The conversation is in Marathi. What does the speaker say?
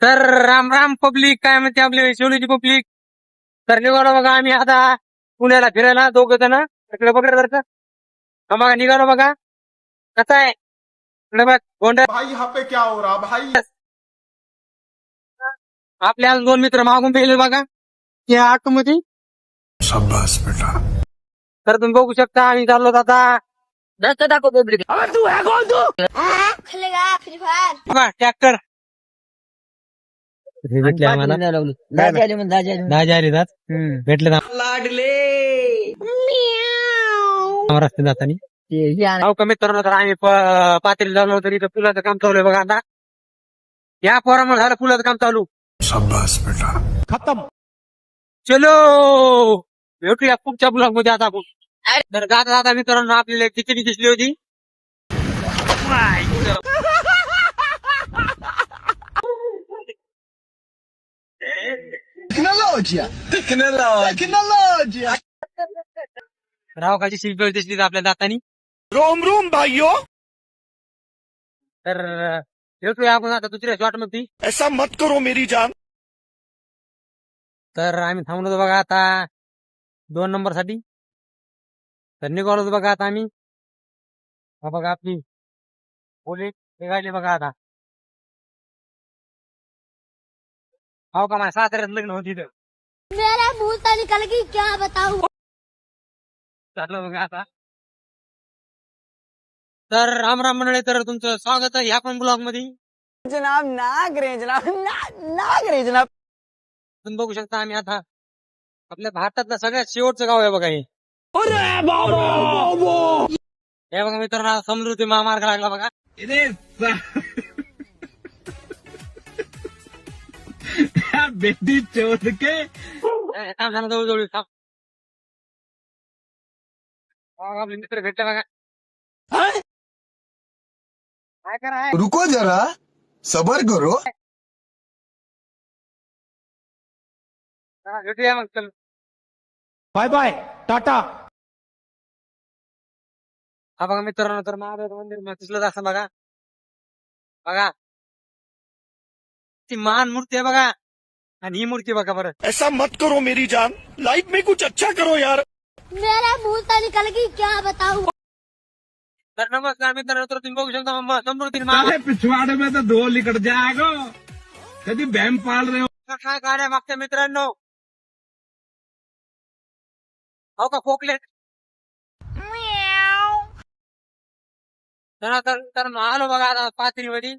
तर राम राम पब्लिक, काय म्हणते आपली शिवलीची पब्लिक. तर निघालो बघा आम्ही आता पुण्याला फिरायला, दोघ जण. इकडे बघा जर का बघा, निघालो बघा. कसं आहे इकडे बघ गोंडर. भाई यहाँ पे क्या हो रहा भाई। आपल्या दोन मित्र मागून गेले बघा या ऑटो मध्ये. शाबाश बेटा. तर तुम्ही बघू शकता आम्ही चाललो आता. रस्ता दाखव पब्लिक. खेलेगा फ्री फायर बघा ट्रॅक्टर भेटले आम्हाला. दाजी आले जात भेटले रस्ते जाताना. हो का मित्रांनो, तर आम्ही पातळी झालो तरी इथं पुलाचं काम चालू आहे बघा. आता या पोरामुळे झालं पुलाचं काम चालू. शाबाश बेटा. खत्म। चलो भेटूया पुढच्या ब्लॉग मध्ये आता आपण. तर जाता जाता मित्रांनो आपल्याला एक खिचडी दिसली होती. रावकाची शिल्पी दिसली आपल्या दातानी. रोम रोम भाइयों, तर भेटूया आपण आता दुसऱ्या शॉट मध्ये. ऐसा मत करो मेरी जान। तर आम्ही थांबलो होतो बघा आता 2 नंबर साठी. तर निघालो होतो बघा आता आम्ही. हा बघा आपली पोलीस निघाली बघा आता. हो का माझ्या सासऱ्यात लग्न होती तर मेरा मुंह से निकल गई क्या बताऊं। चाललं बघा आता. तर राम राम मंडळी, तर तुमचं स्वागत आहे ह्या पण ब्लॉग मध्ये. जनाब नाग रे जनाब नाग रे जनाब. तुम्ही बघू शकता आम्ही आता आपल्या भारतातलं सगळ्यात शेवटचं गाव आहे बघा हे. हे बघा मित्रांनो, समृद्धी महामार्ग लागला बघा. बेटी चोद के काम झालं जवळजवळ काम. आपले मित्र भेटले बघा. काय करा रुको जरा सबर करो. भेटूया मग. चल बाय बाय टाटा। हा बघा मित्रांनो, तर महादेव मंदिर दिसलं असं बघा. बघा ती महान मूर्ती आहे बघा. आणि ही मूर्ती बघा बरं. ऐसा मत करो मेरी जान, लाइफ में कुछ अच्छा करो यार। मेरा मुंह से निकल गई क्या बताऊं। तर नमस्कार मित्रांनो, तर तुम्ही बघू शकता समृद्धी महामार्ग. पिछवाड़े में तो धो लिकट जाएगा, कभी बहम पाल रहे हो। काय गाड्या मागच्या मित्रांनो. हो का खोकले. तर आलो बघा आता पाथरीवडी.